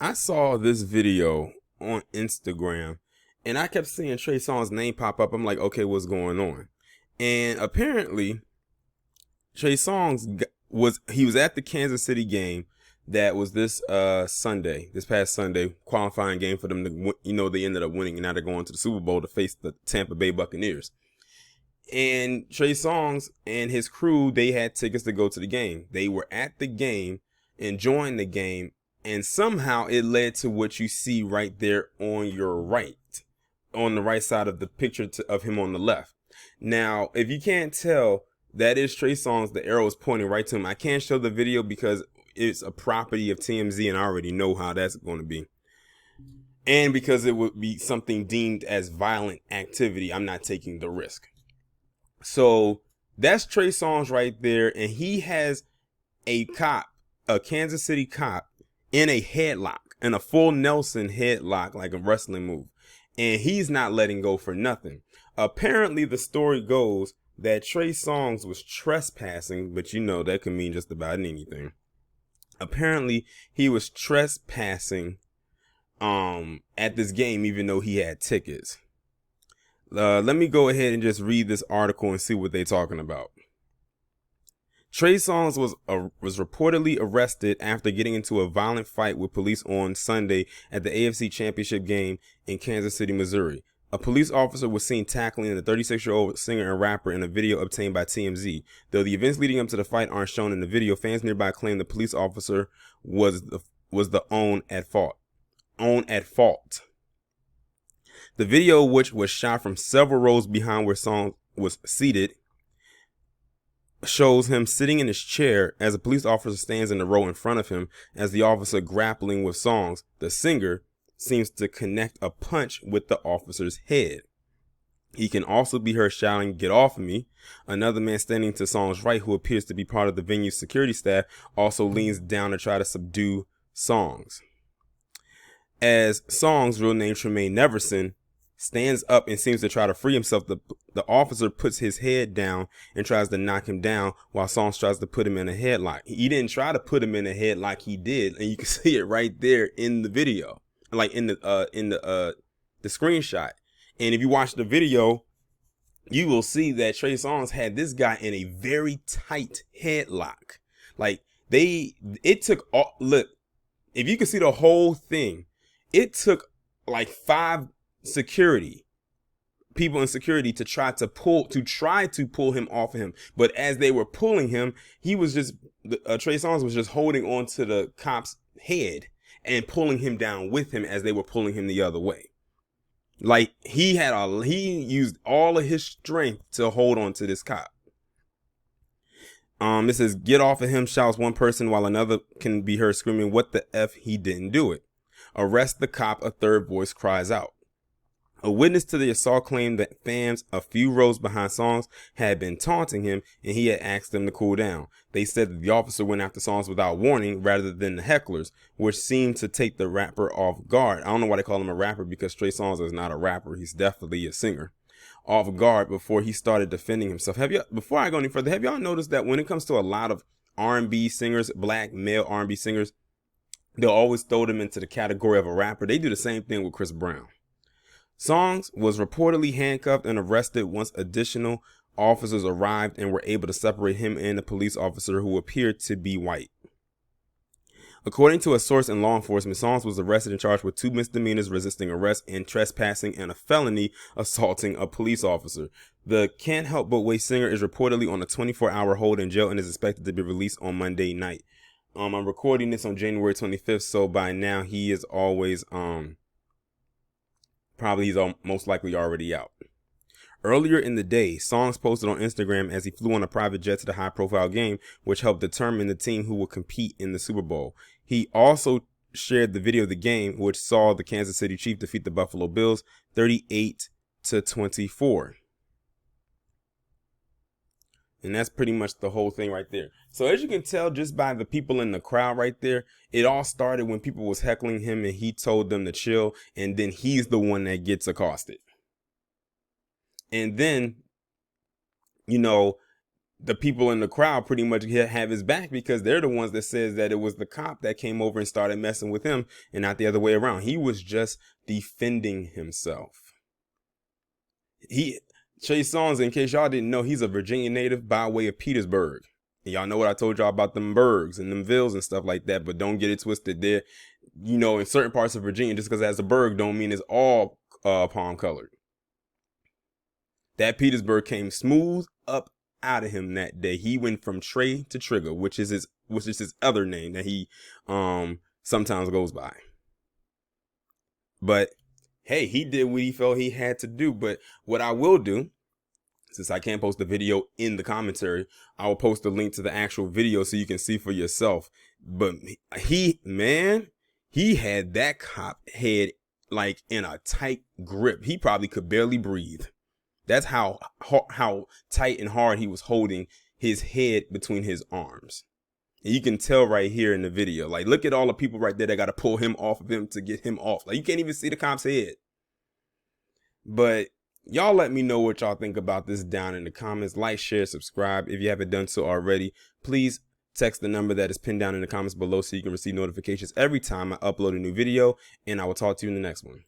I saw this video on Instagram and I kept seeing Trey Songz name pop up. I'm like, okay, what's going on? And apparently, Trey Songz was at the Kansas City game that was this past Sunday, qualifying game for them to they ended up winning and now they're going to the Super Bowl to face the Tampa Bay Buccaneers. And Trey Songz and his crew, they had tickets to go to the game. They were at the game, enjoying the game, and somehow it led to what you see right there on your right, on the right side of the picture of him on the left. Now, if you can't tell, that is Trey Songz. The arrow is pointing right to him. I can't show the video because it's a property of TMZ and I already know how that's going to be. And because it would be something deemed as violent activity, I'm not taking the risk. So that's Trey Songz right there. And he has a Kansas City cop in a headlock, in a full Nelson headlock, like a wrestling move. And he's not letting go for nothing. Apparently, the story goes that Trey Songz was trespassing, but that could mean just about anything. Apparently, he was trespassing at this game, even though he had tickets. Let me go ahead and just read this article and see what they're talking about. Trey Songz was reportedly arrested after getting into a violent fight with police on Sunday at the AFC Championship game in Kansas City, Missouri. A police officer was seen tackling the 36-year-old singer and rapper in a video obtained by TMZ. Though the events leading up to the fight aren't shown in the video, fans nearby claim the police officer was the own at fault. The video, which was shot from several rows behind where Songz was seated, shows him sitting in his chair as a police officer stands in the row in front of him. As the officer grappling with Songz, the singer seems to connect a punch with the officer's head. He can also be heard shouting, "Get off of me." Another man standing to Songz' right, who appears to be part of the venue's security staff, also leans down to try to subdue Songz. As Songz, real name Tremaine Neverson, stands up and seems to try to free himself, the officer puts his head down and tries to knock him down while Songz tries to put him in a headlock. He didn't try to put him in a headlock, he did, and you can see it right there in the video, like in the screenshot. And if you watch the video, you will see that Trey Songz had this guy in a very tight headlock. Like it took look, if you can see the whole thing, it took like 5 people in security to try to pull him off of him. But as they were pulling him, he was just Trey Songz was just holding on to the cop's head and pulling him down with him as they were pulling him the other way. Like he used all of his strength to hold on to this cop. It says, "Get off of him," shouts one person, while another can be heard screaming, "What the F, he didn't do it." "Arrest the cop," a third voice cries out. A witness to the assault claimed that fans a few rows behind Songz had been taunting him and he had asked them to cool down. They said that the officer went after Songz without warning rather than the hecklers, which seemed to take the rapper off guard. I don't know why they call him a rapper, because Trey Songz is not a rapper. He's definitely a singer. Off guard before he started defending himself. Before I go any further, have y'all noticed that when it comes to a lot of R&B singers, black male R&B singers, they'll always throw them into the category of a rapper? They do the same thing with Chris Brown. Songz was reportedly handcuffed and arrested once additional officers arrived and were able to separate him and the police officer, who appeared to be white. According to a source in law enforcement, Songz was arrested and charged with 2 misdemeanors, resisting arrest and trespassing, and a felony assaulting a police officer. The Can't Help But Wait singer is reportedly on a 24-hour hold in jail and is expected to be released on Monday night. I'm recording this on January 25th, so by now he is always he's most likely already out. Earlier in the day, Songz posted on Instagram as he flew on a private jet to the high-profile game, which helped determine the team who will compete in the Super Bowl. He also shared the video of the game, which saw the Kansas City Chiefs defeat the Buffalo Bills 38-24. And that's pretty much the whole thing right there. So as you can tell just by the people in the crowd right there, it all started when people was heckling him and he told them to chill, and then he's the one that gets accosted. And then, the people in the crowd pretty much have his back, because they're the ones that says that it was the cop that came over and started messing with him and not the other way around. He was just defending himself. Trey Songz, in case y'all didn't know, he's a Virginia native by way of Petersburg. And y'all know what I told y'all about them burgs and them villes and stuff like that, but don't get it twisted there. You know, in certain parts of Virginia, just because it has a burg don't mean it's all palm colored. That Petersburg came smooth up out of him that day. He went from Trey to Trigger, which is his other name that he sometimes goes by. But hey, he did what he felt he had to do. But what I will do, since I can't post the video in the commentary, I will post a link to the actual video so you can see for yourself. But he had that cop head like in a tight grip. He probably could barely breathe. That's how tight and hard he was holding his head between his arms. And you can tell right here in the video. Like, look at all the people right there that got to pull him off of him to get him off. Like, you can't even see the cop's head. But y'all let me know what y'all think about this down in the comments. Like, share, subscribe. If you haven't done so already, please text the number that is pinned down in the comments below so you can receive notifications every time I upload a new video. And I will talk to you in the next one.